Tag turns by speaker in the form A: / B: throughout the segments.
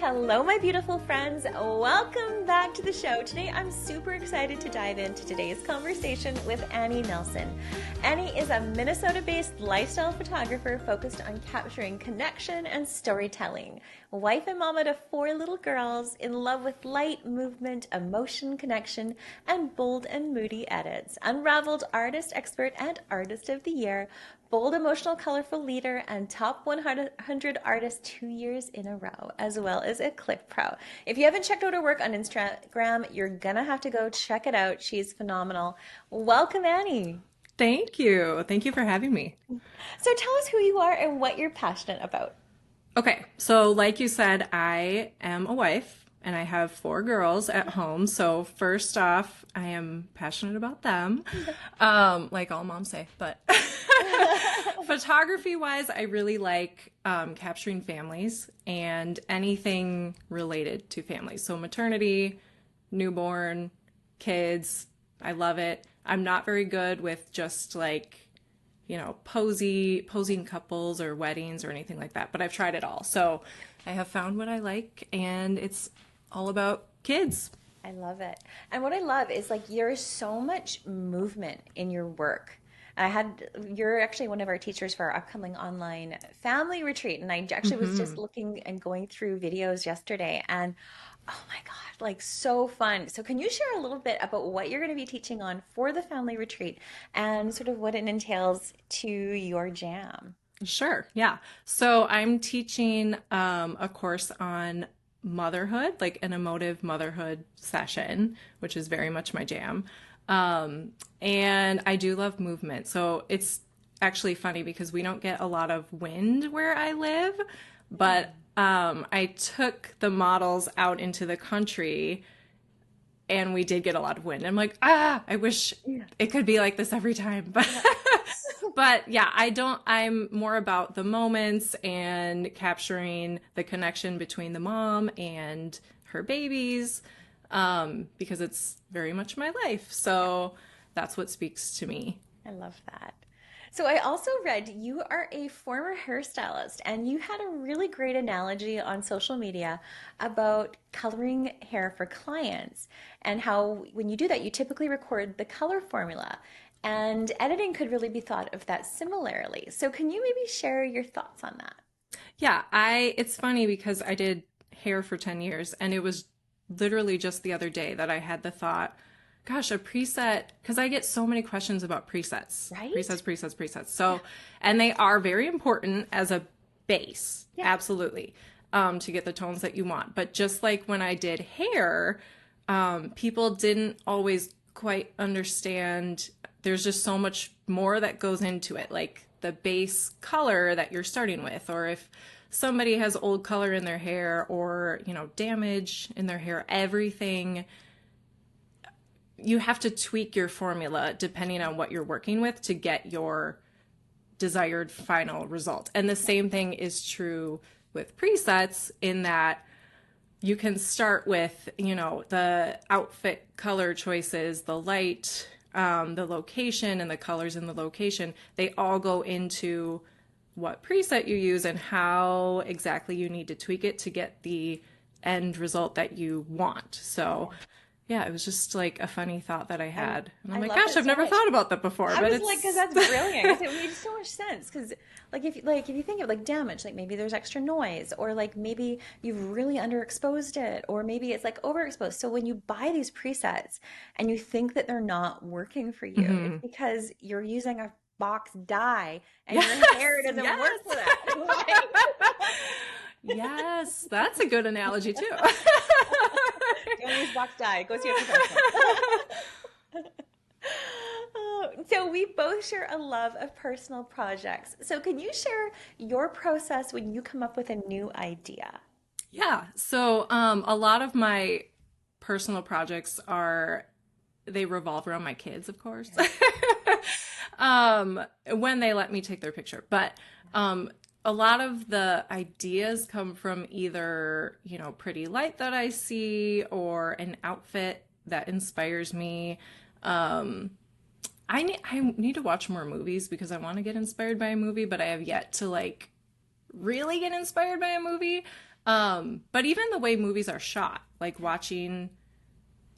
A: Hello, my beautiful friends. Welcome back to the show. Today, I'm super excited to dive into today's conversation with Annie Nelson. Annie is a Minnesota-based lifestyle photographer focused on capturing connection and storytelling. Wife and mama to 4 little girls, in love with light, movement, emotion, connection, and bold and moody edits. Unraveled artist expert and artist of the year, bold, emotional, colorful leader, and top 100 artist 2 years in a row, as well as a Click Pro. If you haven't checked out her work on Instagram, you're gonna have to go check it out. She's phenomenal. Welcome, Annie.
B: Thank you. Thank you for having me.
A: So tell us who you are and what you're passionate about.
B: Okay, so like you said, I am a wife and I have 4 girls at home. So first off, I am passionate about them, like all moms say. But photography-wise, I really like capturing families and anything related to families. So maternity, newborn, kids, I love it. I'm not very good with just like, posing couples or weddings or anything like that, but I've tried it all. So I have found what I like, and it's all about kids.
A: I love it. And what I love is like there's so much movement in your work. You're actually one of our teachers for our upcoming online family retreat. And I actually was just looking and going through videos yesterday, and oh my God, like so fun. So can you share a little bit about what you're going to be teaching on for the family retreat and sort of what it entails to your jam?
B: Sure, yeah. So I'm teaching a course on motherhood, like an emotive motherhood session, which is very much my jam. And I do love movement. So it's actually funny because we don't get a lot of wind where I live, but I took the models out into the country and we did get a lot of wind. I'm like, I wish it could be like this every time. But yeah, I'm more about the moments and capturing the connection between the mom and her babies, because it's very much my life. So that's what speaks to me.
A: I love that. So I also read you are a former hairstylist, and you had a really great analogy on social media about coloring hair for clients and how when you do that, you typically record the color formula. And editing could really be thought of that similarly. So can you maybe share your thoughts on that?
B: Yeah, it's funny because I did hair for 10 years, and it was literally just the other day that I had the thought, gosh, a preset, because I get so many questions about presets,
A: Right?
B: presets. So, and they are very important as a base, absolutely, to get the tones that you want. But just like when I did hair, people didn't always quite understand. There's just so much more that goes into it, like the base color that you're starting with, or if somebody has old color in their hair or, damage in their hair, everything. You have to tweak your formula depending on what you're working with to get your desired final result. And the same thing is true with presets in that you can start with, the outfit color choices, the light, the location and the colors in the location. They all go into what preset you use and how exactly you need to tweak it to get the end result that you want. So yeah, it was just like a funny thought that I had. And I'm like, gosh, I've never thought about that before.
A: I
B: But
A: was like, because that's brilliant. 'Cause it made so much sense. Because if you think of like damage, like maybe there's extra noise, or like maybe you've really underexposed it, or maybe it's like overexposed. So when you buy these presets and you think that they're not working for you, it's because you're using a box dye and your hair doesn't work for that.
B: Yes, that's a good analogy too.
A: Don't use box dye. Go see a professional. So we both share a love of personal projects. So can you share your process when you come up with a new idea?
B: Yeah, so a lot of my personal projects they revolve around my kids, of course, when they let me take their picture. But a lot of the ideas come from either, pretty light that I see or an outfit that inspires me. I need to watch more movies because I want to get inspired by a movie, but I have yet to like really get inspired by a movie. But even the way movies are shot, like watching,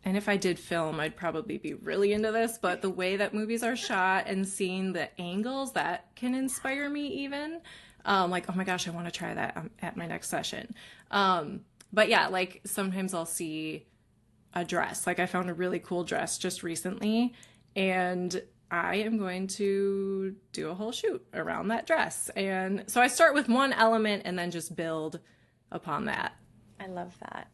B: and if I did film, I'd probably be really into this, but the way that movies are shot and seeing the angles, that can inspire me even. Like, oh my gosh, I want to try that at my next session. But yeah, like sometimes I'll see a dress. Like I found a really cool dress just recently, and I am going to do a whole shoot around that dress. And so I start with one element and then just build upon that.
A: I love that.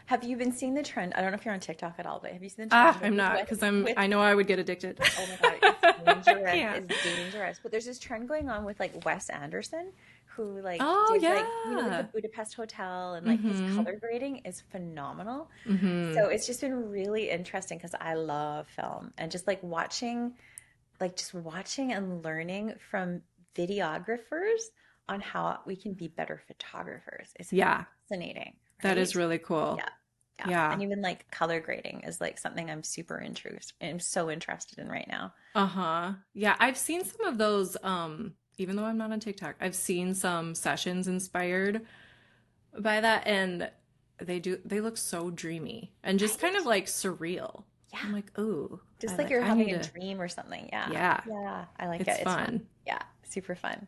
A: Have you been seeing the trend? I don't know if you're on TikTok at all, but have you seen the
B: Ah,
A: trend
B: I'm not, because I know I would get addicted.
A: oh my God, it's dangerous.
B: Yeah.
A: It's dangerous. But there's this trend going on with like Wes Anderson, who like
B: Oh,
A: did
B: yeah.
A: like, you know, like the Budapest Hotel, and like his color grading is phenomenal. So it's just been really interesting because I love film, and just like watching, and learning from videographers on how we can be better photographers. It's
B: Yeah,
A: fascinating,
B: that is
A: right?
B: really cool.
A: Yeah. Yeah.
B: Yeah.
A: And even like color grading is like something I'm so interested in right now.
B: Uh-huh. Yeah, I've seen some of those, even though I'm not on TikTok, I've seen some sessions inspired by that, and they look so dreamy and just kind
A: Right?
B: of like surreal.
A: Yeah.
B: I'm like, ooh,
A: Just like you're
B: I need
A: having a
B: to,
A: dream or something. Yeah.
B: yeah,
A: Yeah. I like
B: it's
A: it. It's fun.
B: fun.
A: Yeah. Super fun.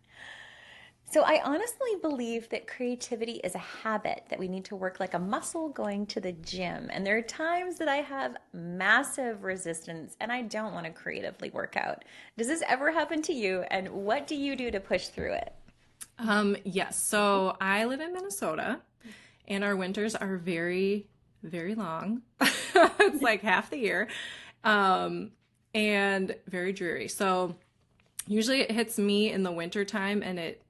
A: So I honestly believe that creativity is a habit that we need to work like a muscle going to the gym. And there are times that I have massive resistance and I don't want to creatively work out. Does this ever happen to you? And what do you do to push through it?
B: Yes. So I live in Minnesota, and our winters are very, very long. It's like half the year, and very dreary. So usually it hits me in the winter time, and it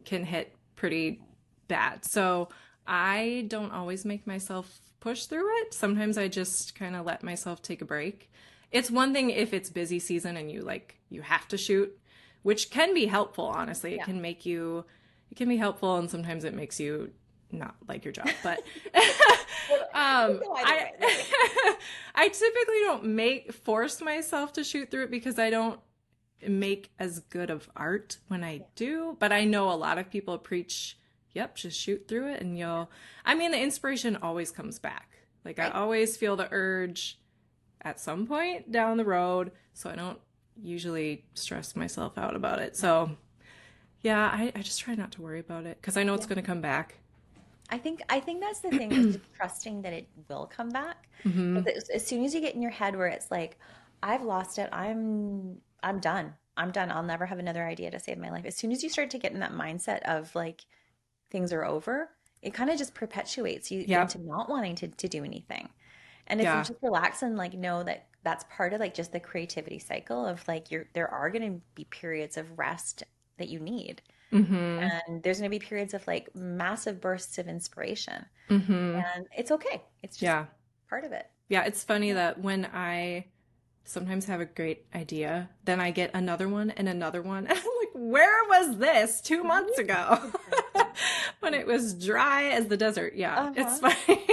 B: can hit pretty bad. So I don't always make myself push through it. Sometimes I just kind of let myself take a break. It's one thing if it's busy season and you have to shoot, which can be helpful, honestly.
A: Yeah.
B: It can be helpful, and sometimes it makes you not like your job. But
A: Go either way.
B: I typically don't force myself to shoot through it because I don't make as good of art when I do. But I know a lot of people preach, yep, just shoot through it and the inspiration always comes back. Like I
A: Right.
B: always feel the urge at some point down the road, so I don't usually stress myself out about it. So yeah, I just try not to worry about it because I know it's going to come back.
A: I think that's the thing, is just trusting that it will come back. But as soon as you get in your head where it's like, I've lost it, I'm done. I'm done. I'll never have another idea to save my life. As soon as you start to get in that mindset of like things are over, it kind of just perpetuates you
B: Yeah.
A: into not wanting to do anything. And if you
B: Yeah.
A: just relax and like know that that's part of like just the creativity cycle of like there are going to be periods of rest that you need. And there's going to be periods of like massive bursts of inspiration. And it's okay. It's just
B: Yeah.
A: part of it.
B: Yeah. It's funny that when I sometimes have a great idea, then I get another one and another one. And I'm like, where was this 2 months ago? When it was dry as the desert. Yeah, it's funny.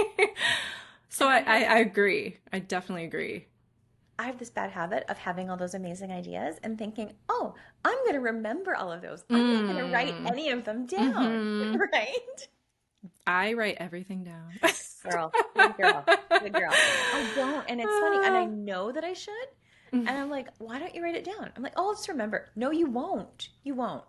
B: So I agree. I definitely agree.
A: I have this bad habit of having all those amazing ideas and thinking, oh, I'm going to remember all of those. I'm not going to write any of them down. Right?
B: I write everything down.
A: Girl, good girl, good girl. I don't. And it's funny. And I know that I should. And I'm like, why don't you write it down? I'm like, oh, I'll just remember. No, you won't. You won't.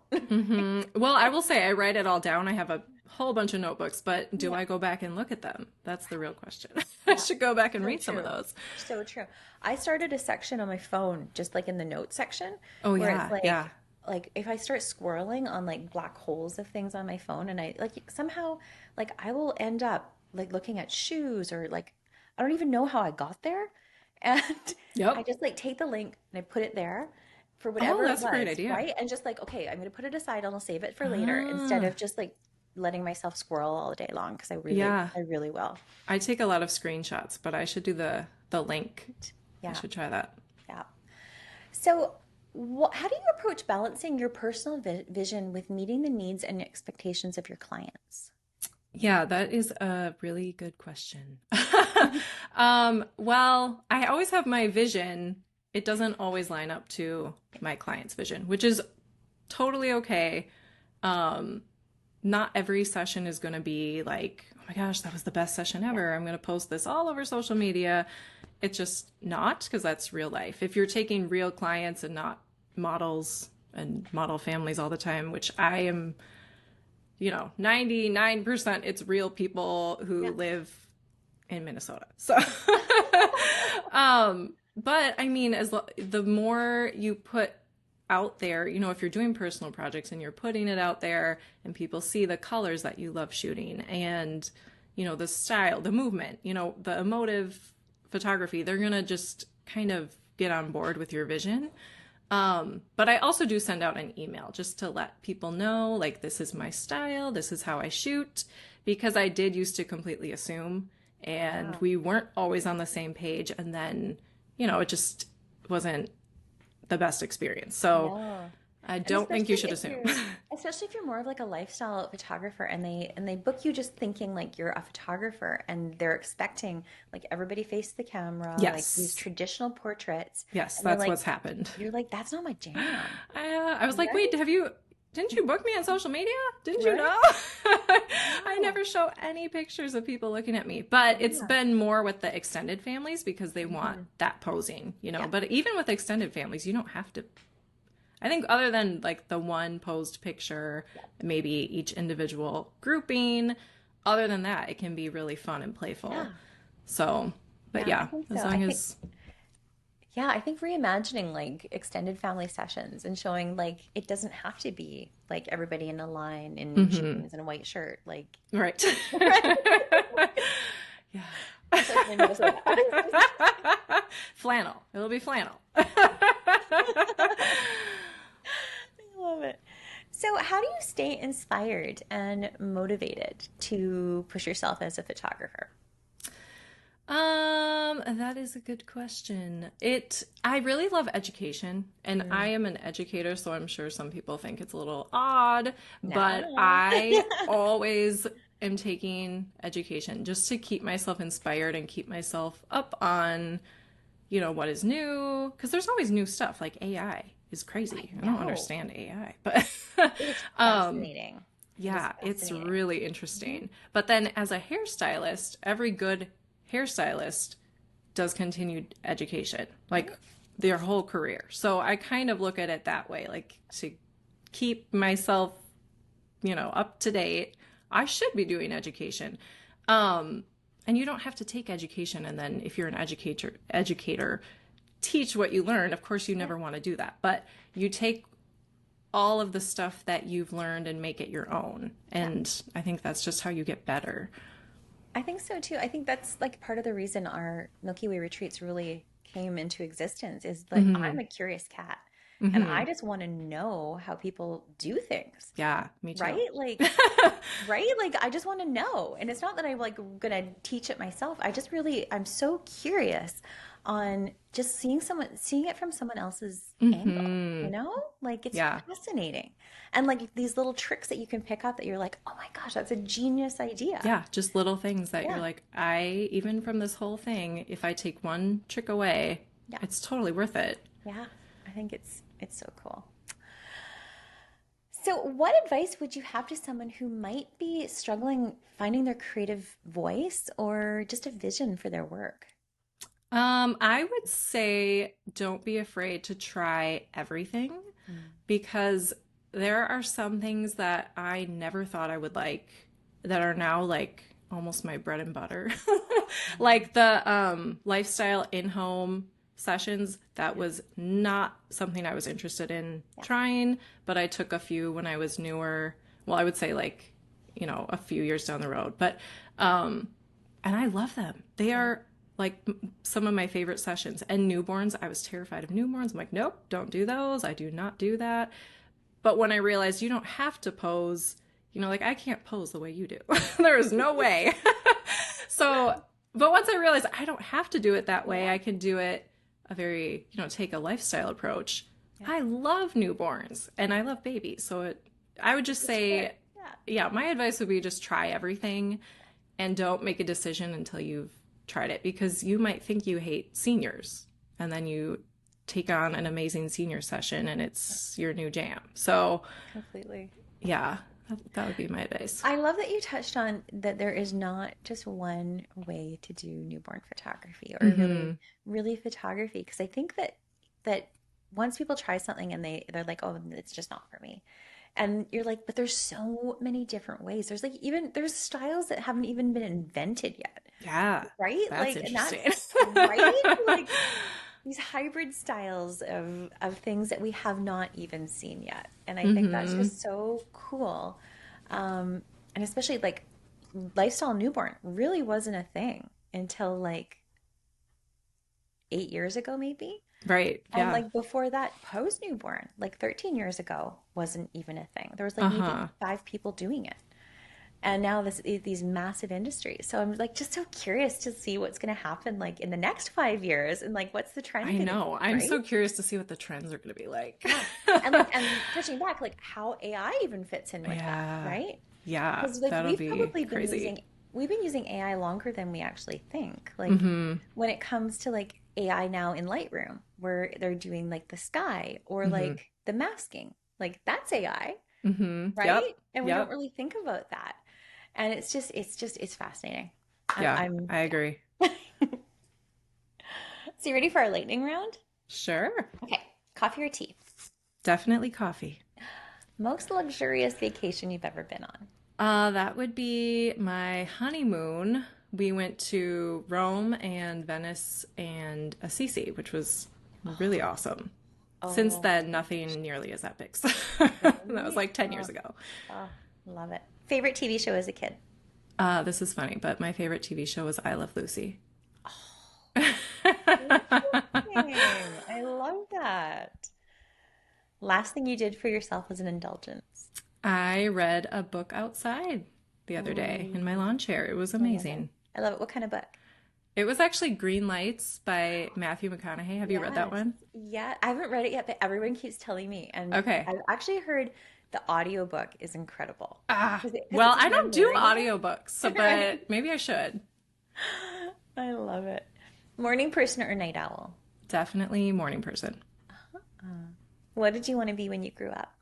B: Well, I will say I write it all down. I have a whole bunch of notebooks, but do I go back and look at them? That's the real question. I should go back and read some of those.
A: So true. I started a section on my phone, just like in the notes section.
B: Oh,
A: where
B: yeah.
A: it's like,
B: Yeah.
A: like if I start swirling on like black holes of things on my phone, and I like somehow like I will end up like looking at shoes, or like I don't even know how I got there. And
B: Yep.
A: I just like take the link and I put it there for whatever
B: that's
A: it
B: a great
A: was,
B: idea.
A: right? And just like, okay, I'm going to put it aside and I'll save it for later, instead of just like letting myself squirrel all day long, because I really will.
B: I take a lot of screenshots, but I should do the link.
A: Yeah.
B: I should try that.
A: Yeah. So, how do you approach balancing your personal vision with meeting the needs and expectations of your clients?
B: Yeah, that is a really good question. Well, I always have my vision. It doesn't always line up to my client's vision, which is totally okay. not every session is going to be like, oh my gosh, that was the best session ever. I'm going to post this all over social media. It's just not, because that's real life. If you're taking real clients and not models and model families all the time, which I am, 99% it's real people who live in Minnesota. So, but I mean, the more you put out there, if you're doing personal projects and you're putting it out there and people see the colors that you love shooting and, the style, the movement, the emotive photography, they're going to just kind of get on board with your vision. But I also do send out an email just to let people know, like, this is my style, this is how I shoot, because I did used to completely assume, and we weren't always on the same page. And then, it just wasn't the best experience. So I don't think you should assume.
A: Especially if you're more of like a lifestyle photographer and they book you just thinking like you're a photographer and they're expecting like everybody face the camera, like these traditional portraits.
B: Yes, that's what's happened.
A: You're like, that's not my jam.
B: I was like, wait, didn't you book me on social media? Didn't you know? I never show any pictures of people looking at me, but it's been more with the extended families because they want that posing, but even with extended families, you don't have to. I think other than like the one posed picture, maybe each individual grouping, other than that, it can be really fun and playful. Yeah. So, but as long as...
A: Yeah, I think reimagining like extended family sessions and showing like it doesn't have to be like everybody in a line in jeans and a white shirt. Like,
B: right. Yeah. Flannel. It'll be flannel.
A: I love it. So how do you stay inspired and motivated to push yourself as a photographer?
B: That is a good question. I really love education, and I am an educator, so I'm sure some people think it's a little odd, but I always am taking education just to keep myself inspired and keep myself up on, what is new, because there's always new stuff. Like AI is crazy. I don't understand AI, but
A: it's fascinating.
B: Yeah, it's really interesting. But then as a hairstylist, every good hairstylist does continued education, like their whole career. So I kind of look at it that way, like to keep myself, up to date, I should be doing education. And you don't have to take education and then if you're an educator, teach what you learn. Of course, you never want to do that, but you take all of the stuff that you've learned and make it your own. And I think that's just how you get better.
A: I think so too. I think that's like part of the reason our Milky Way retreats really came into existence is like I'm a curious cat and I just want to know how people do things.
B: Yeah, me too.
A: Right? Like, right? Like I just want to know. And it's not that I'm like going to teach it myself. I'm so curious on just seeing it from someone else's angle, like it's fascinating. And like these little tricks that you can pick up that you're like, oh my gosh, that's a genius idea.
B: Yeah, just little things that you're like, even from this whole thing, if I take one trick away, it's totally worth it.
A: Yeah, I think it's so cool. So what advice would you have to someone who might be struggling finding their creative voice or just a vision for their work?
B: I would say don't be afraid to try everything because there are some things that I never thought I would like that are now like almost my bread and butter. Like the lifestyle in-home sessions, that was not something I was interested in trying, but I took a few when I was newer. Well, I would say like, a few years down the road, but, and I love them. They are like some of my favorite sessions. And newborns, I was terrified of newborns. I'm like, nope, don't do those. I do not do that. But when I realized you don't have to pose, like I can't pose the way you do. There is no way. So, but once I realized I don't have to do it that way, I can do it a very, take a lifestyle approach. I love newborns and I love babies. So I would just say, my advice would be just try everything and don't make a decision until you've tried it, because you might think you hate seniors and then you take on an amazing senior session and it's your new jam. So
A: completely.
B: Yeah. That would be my advice.
A: I love that you touched on that there is not just one way to do newborn photography or
B: Mm-hmm.
A: really photography. Because I think that once people try something and they're like, oh, it's just not for me. And you're like, but there's so many different ways. There's like there's styles that haven't even been invented yet.
B: Yeah,
A: Right?
B: that's
A: Like, and that's
B: interesting.
A: right. Like these hybrid styles of things that we have not even seen yet. And I think that's
B: Mm-hmm.
A: just so cool. And especially like lifestyle newborn really wasn't a thing until like 8 years ago, maybe.
B: Right.
A: And
B: Yeah.
A: like before that, post newborn, like 13 years ago, wasn't even a thing. There was like maybe
B: Uh-huh.
A: 5 people doing it. And now these massive industries. So I'm like just so curious to see what's going to happen like in the next 5 years and like what's the trend
B: I
A: going to
B: know.
A: be,
B: I'm
A: right?
B: so curious to see what the trends are going to be like.
A: Yeah. And like and touching back, like how AI even fits in with that,
B: Yeah.
A: right?
B: Yeah.
A: Because like
B: That'll be crazy.
A: we've been using AI longer than we actually think. Like
B: Mm-hmm.
A: when it comes to like AI now in Lightroom, where they're doing like the sky or
B: Mm-hmm.
A: like the masking, like that's AI,
B: Mm-hmm. Yep.
A: right? And we don't
B: Yep.
A: really think about that. And it's fascinating.
B: Yeah.
A: I'm
B: I agree.
A: yeah. So you ready for our lightning round?
B: Sure.
A: Okay. Coffee or tea?
B: Definitely coffee.
A: Most luxurious vacation you've ever been on?
B: That would be my honeymoon. We went to Rome and Venice and Assisi, which was really awesome. Since
A: Oh,
B: then, nothing nearly as epic. That was
A: really?
B: like 10 years ago.
A: Oh, love it. Favorite TV show as a kid?
B: This is funny, but my favorite TV show was I Love Lucy.
A: Interesting. I love that. Last thing you did for yourself as an indulgence?
B: I read a book outside the other day in my
A: Ooh,
B: lawn chair. It was
A: I love it.
B: amazing.
A: I love it. What kind of book?
B: It was actually Green Lights by Matthew McConaughey. Have you read that
A: Yes.
B: one?
A: Yeah, I haven't read it yet, but everyone keeps telling me. And
B: Okay.
A: I've actually heard the audiobook is incredible. Because
B: Well,
A: it's
B: I
A: more
B: don't do
A: narrative,
B: audiobooks, so
A: right?
B: but maybe I should.
A: I love it. Morning person or night owl?
B: Definitely morning person.
A: What did you want to be when you grew up?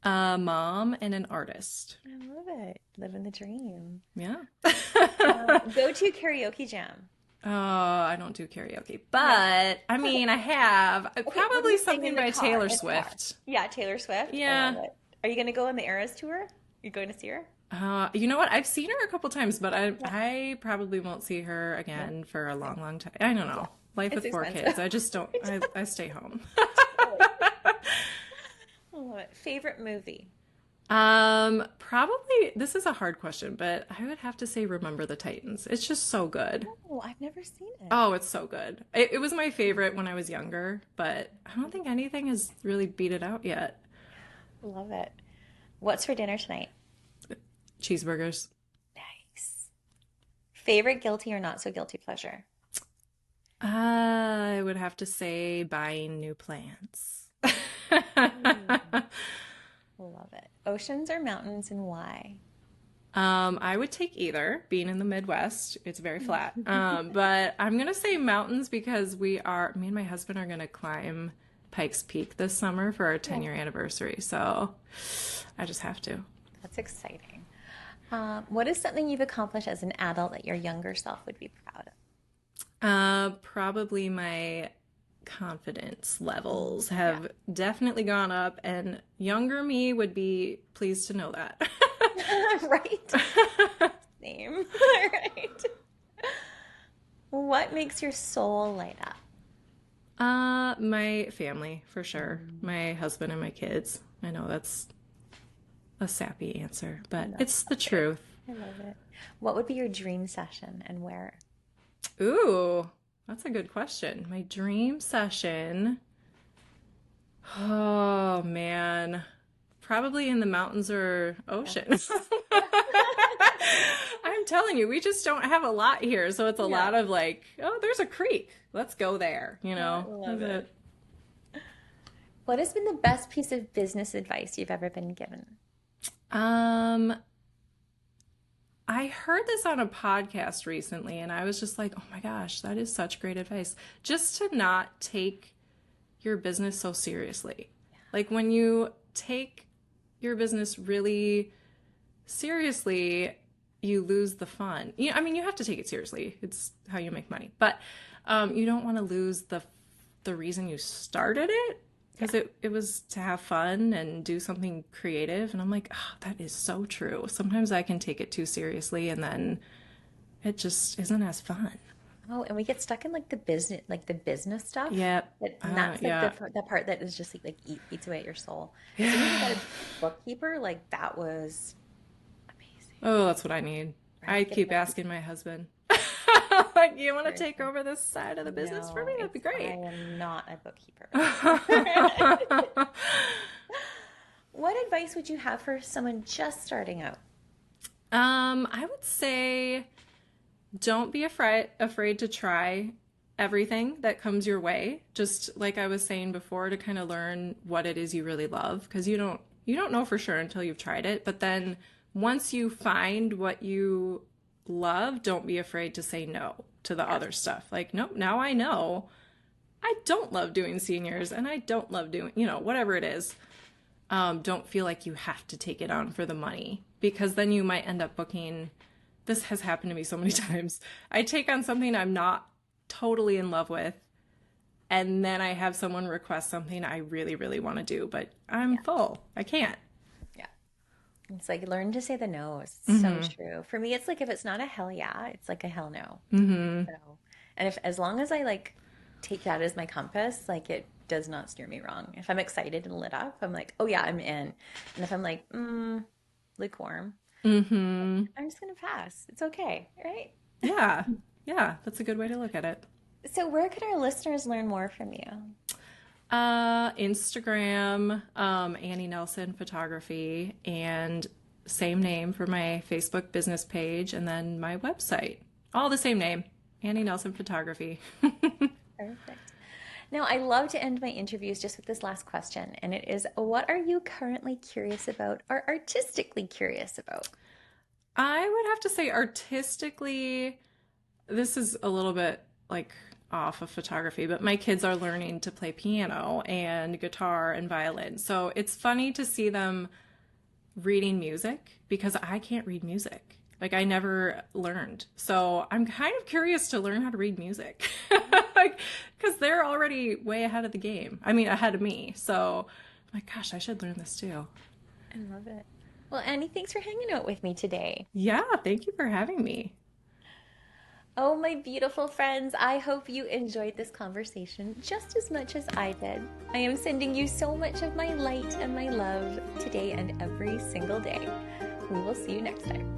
B: A mom and an artist.
A: I love it. Living the dream.
B: Yeah.
A: Go to karaoke jam.
B: Oh, I don't do karaoke,
A: No.
B: but I mean, I have
A: Okay, what do
B: probably
A: you sing
B: something
A: in the
B: by
A: car?
B: Taylor
A: In the car.
B: Swift.
A: Yeah, Taylor Swift. I
B: Yeah.
A: love it. Are you going to go on the Eras tour? You going to see her?
B: You know what? I've seen her a couple times, but
A: Yeah.
B: I probably won't see her
A: No.
B: again for a long, long time. I don't
A: Yeah.
B: know. Life
A: It's
B: with 4 kids.
A: expensive.
B: I just don't. I stay home.
A: I love it. Favorite movie?
B: Probably this is a hard question, but I would have to say Remember the Titans. It's just so good.
A: Oh, I've never seen it.
B: Oh, it's so good. It was my favorite when I was younger, but I don't think anything has really beat it out yet.
A: Love it. What's for dinner tonight?
B: Cheeseburgers.
A: Nice. Favorite guilty or not so guilty pleasure?
B: I would have to say buying new plants.
A: Mm, love it. Oceans or mountains and why?
B: I would take either. Being in the Midwest, it's very flat. But I'm gonna say mountains because me and my husband are gonna climb Pikes Peak this summer for our
A: Yeah,
B: 10-year anniversary. So I just have to.
A: that's exciting. What is something you've accomplished as an adult that your younger self would be proud of?
B: Probably my confidence levels
A: Yeah.
B: have definitely gone up, and younger me would be pleased to know that.
A: Right? Same. Right. What makes your soul light up?
B: My family, for sure.
A: Mm,
B: My husband and my kids. I know that's a sappy answer, but
A: no,
B: it's the
A: that's good.
B: truth.
A: I love it. What would be your dream session and where?
B: Ooh, that's a good question. My dream session. Oh man. Probably in the mountains or
A: Yeah.
B: oceans. I'm telling you, we just don't have a lot here. So it's a
A: Yeah.
B: lot of like, oh, there's a creek. Let's go there,
A: I love
B: That's
A: it.
B: it.
A: What has been the best piece of business advice you've ever been given?
B: Um, I heard this on a podcast recently and I was just like, oh my gosh, that is such great advice. Just to not take your business so seriously. Like when you take your business really seriously, you lose the fun. I mean, you have to take it seriously. It's how you make money. But you don't want to lose the reason you started it, because it was to have fun and do something creative. And I'm like, oh, that is so true. Sometimes I can take it too seriously, and then it just isn't as fun.
A: Oh, and we get stuck in like the business stuff.
B: Yep.
A: And that's like the part that is just eats away at your soul. As soon as I got a bookkeeper, like that was amazing.
B: Oh, that's what I need.
A: Right?
B: I keep asking my husband, like, you want to take over this side of the business for me? That'd be great.
A: I am not a bookkeeper. What advice would you have for someone just starting out?
B: I would say don't be afraid to try everything that comes your way. Just like I was saying before, to kind of learn what it is you really love, because you don't know for sure until you've tried it. But then once you find what you love, don't be afraid to say no to the other stuff. Like, nope, now I know I don't love doing seniors, and I don't love doing, whatever it is. Don't feel like you have to take it on for the money, because then you might end up booking. This has happened to me so many times. I take on something I'm not totally in love with, and then I have someone request something I really, really want to do, but I'm full. I can't.
A: Yeah. It's like, learn to say the no. It's so true. For me, it's like, if it's not a hell yeah, it's like a hell no. So, and as long as I like take that as my compass, like it does not steer me wrong. If I'm excited and lit up, I'm like, oh yeah, I'm in. And if I'm like, lukewarm, I'm just going to pass. It's okay. Right?
B: Yeah. Yeah. That's a good way to look at it.
A: So where can our listeners learn more from you?
B: Instagram, Annie Nelson Photography, and same name for my Facebook business page, and then my website. All the same name, Annie Nelson Photography.
A: Perfect. Now, I love to end my interviews just with this last question, and it is, what are you currently curious about or artistically curious about?
B: I would have to say artistically, this is a little bit like off of photography, but my kids are learning to play piano and guitar and violin. So it's funny to see them reading music, because I can't read music. Like, I never learned. So I'm kind of curious to learn how to read music, because they're already way ahead of the game. I mean, ahead of me. So I'm like, gosh, I should learn this too.
A: I love it. Well, Annie, thanks for hanging out with me today.
B: Yeah, thank you for having me.
A: Oh, my beautiful friends, I hope you enjoyed this conversation just as much as I did. I am sending you so much of my light and my love today and every single day. We will see you next time.